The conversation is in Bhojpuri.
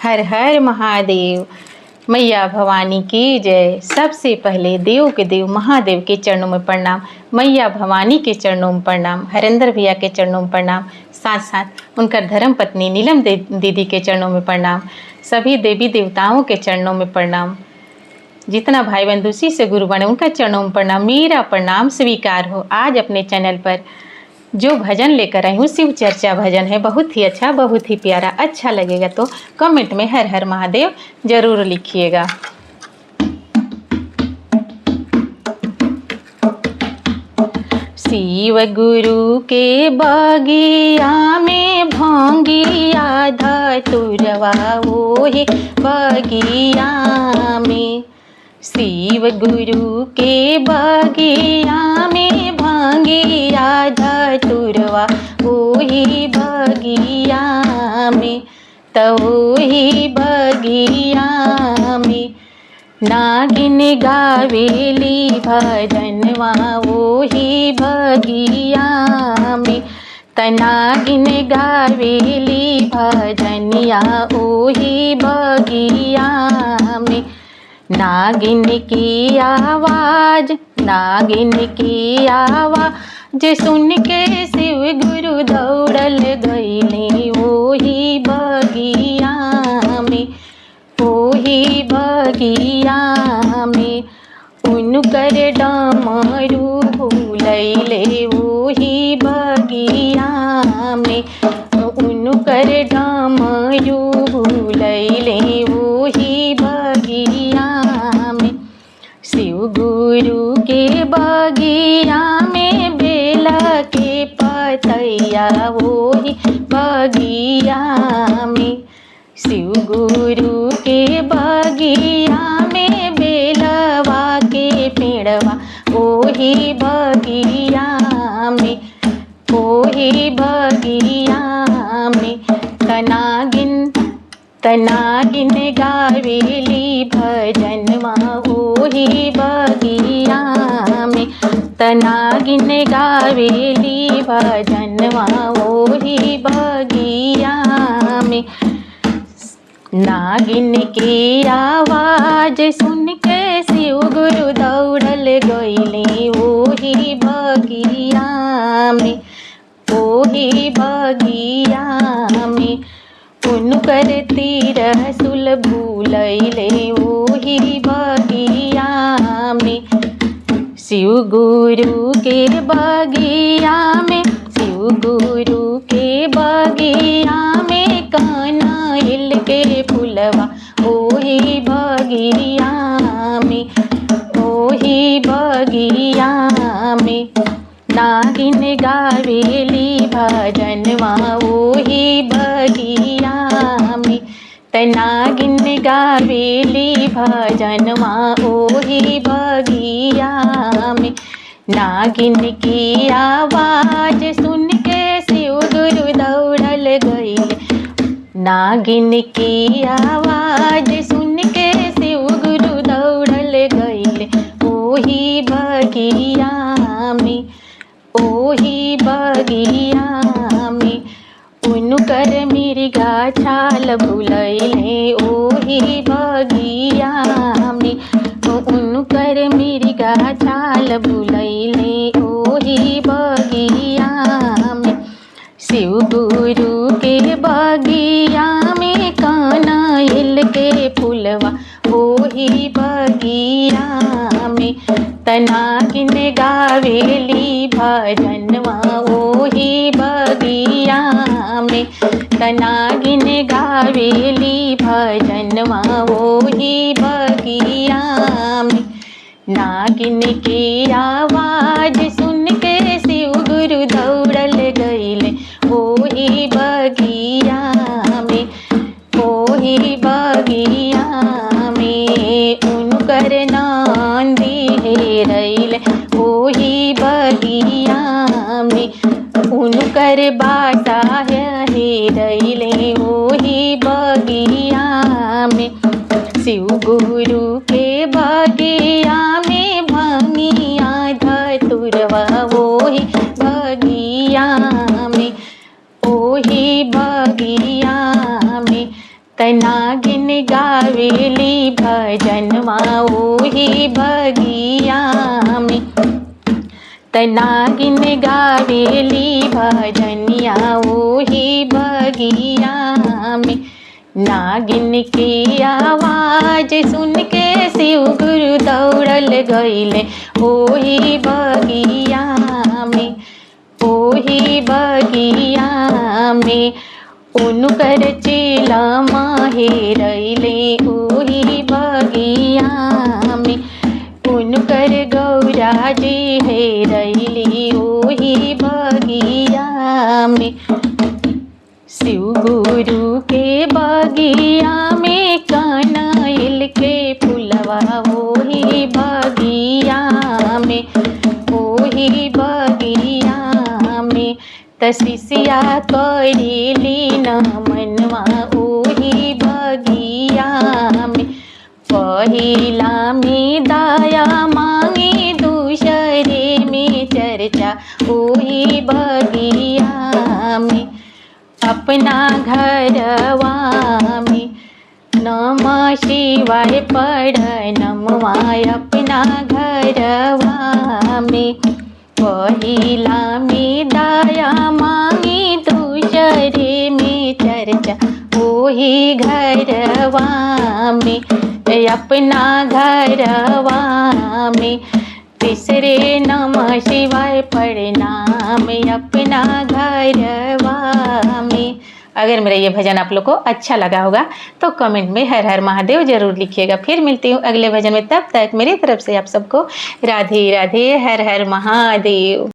हर हर महादेव। मैया भवानी की जय। सबसे पहले देव के देव महादेव के चरणों में प्रणाम, मैया भवानी के चरणों में प्रणाम, हरेंद्र भैया के चरणों में प्रणाम, साथ साथ उनकर धर्म पत्नी नीलम दीदी के चरणों में प्रणाम, सभी देवी देवताओं के चरणों में प्रणाम, जितना भाई बहन दूसरी से गुरु बने उनका चरणों में प्रणाम। मेरा प्रणाम स्वीकार हो। आज अपने चैनल पर जो भजन लेकर आई हूँ शिव चर्चा भजन है, बहुत ही अच्छा, बहुत ही प्यारा। अच्छा लगेगा तो कमेंट में हर हर महादेव जरूर लिखिएगा। शिव गुरु के बगिया में भंगिया धतुरवा ओहे बगिया में, शिव गुरु के बगिया में भंगिया धतुरवा ओही बगिया में, तोही बगिया में नागिन गावेली भजनवा ओही बगिया में, तनागिन गावेली भजनिया ओही बगिया में। नागिन की आवाज, नागिन की आवाज सुन के शिव गुरु दौड़ल गईले ओही बगिया में, ओही बगिया में। उनकर डमरू भूलैले ओही बगिया में, उनकर डमरू भूलैले ओही बगिया में। शिव गुरु के बगिया में बेला के पतैया ओही बगिया में, शिव गुरु के बगिया में बेलवा के पेड़वा ओही बगिया में, ओही बगिया में। तनागिन गावेली भजनवा ओही बगिया में, तनागिन गावेली भजनवा ओही बगिया में। नागिन की आवाज सुन के शिव गुरु दौड़ल गईले ओही बगिया में, ओही बगिया में। उनकर तिरसुल भूलैले ओही बगिया में, शिव गुरु के बगिया में, शिव गुरु के बगिया में कनैल के फुलवा ओही बगिया में, ओही बगिया में। नागिन गावेली भजनवा ओही बगिया में, तनागिन गावेली भजनवा ओही बगिया में। नागिन की आवाज सुन के शिव गुरु दौड़ल गईले, नागिन की आवाज सुन के शिव गुरु दौड़ल गईले ओही बगिया में, ओही बगिया में। उनकर मिर्गा छाल भूलैले ओही बगिया में, उनकर मिर्गा छाल भूलैले ओही बगिया में। शिव गुरु के बगिया में कनैल के फुलवा ओही बगिया में, तनागिन गावेली भजनवा ओही बगिया में, तनागिन गावेली भजनवा ओही बगिया में। नागिन की आवाज सुन के शिव गुरु दौड़ल गईले ओही बगिया में, ओही बगिया में। उनकर नांदी हेरैले ओही बगिया में, उनकर बाटा हेरैले ओही बगिया में। शिव गुरु के बगिया में भंगिया धतुरवा ओही बगिया में, ओही बगिया में। नागिन गावेली भजनवा ओही बगिया में, नागिन गावेली भजनिया ओही बगिया में। नागिन की आवाज सुन के शिव गुरु दौड़ल गईले ओही बगिया में, ओही बगिया में। उनकर चेला हेरैले ओही बगिया में, उनकर गौरा जी हेरैली ओही बगिया में। शिव गुरु के बगिया में कनैल के फुलवा ओही बगिया में, ओही बगिया में। शिष्या करेली नमनवा ओही बगिया में। पहिला में दाया मांगे दूसरे में चर्चा ओही बगिया में। अपना घरवा में नमः शिवाय पढ़नमवा अपना घरवा में। पहिला में दाया मांगी दूसरे में चर्चा ओही घरवा में, अपना घरवा में। तीसरे नमः शिवाय प्रणाम अपना घरवा में। अगर मेरा ये भजन आप लोग को अच्छा लगा होगा तो कमेंट में हर हर महादेव जरूर लिखिएगा। फिर मिलती हूँ अगले भजन में, तब तक मेरी तरफ से आप सबको राधे राधे, हर हर महादेव।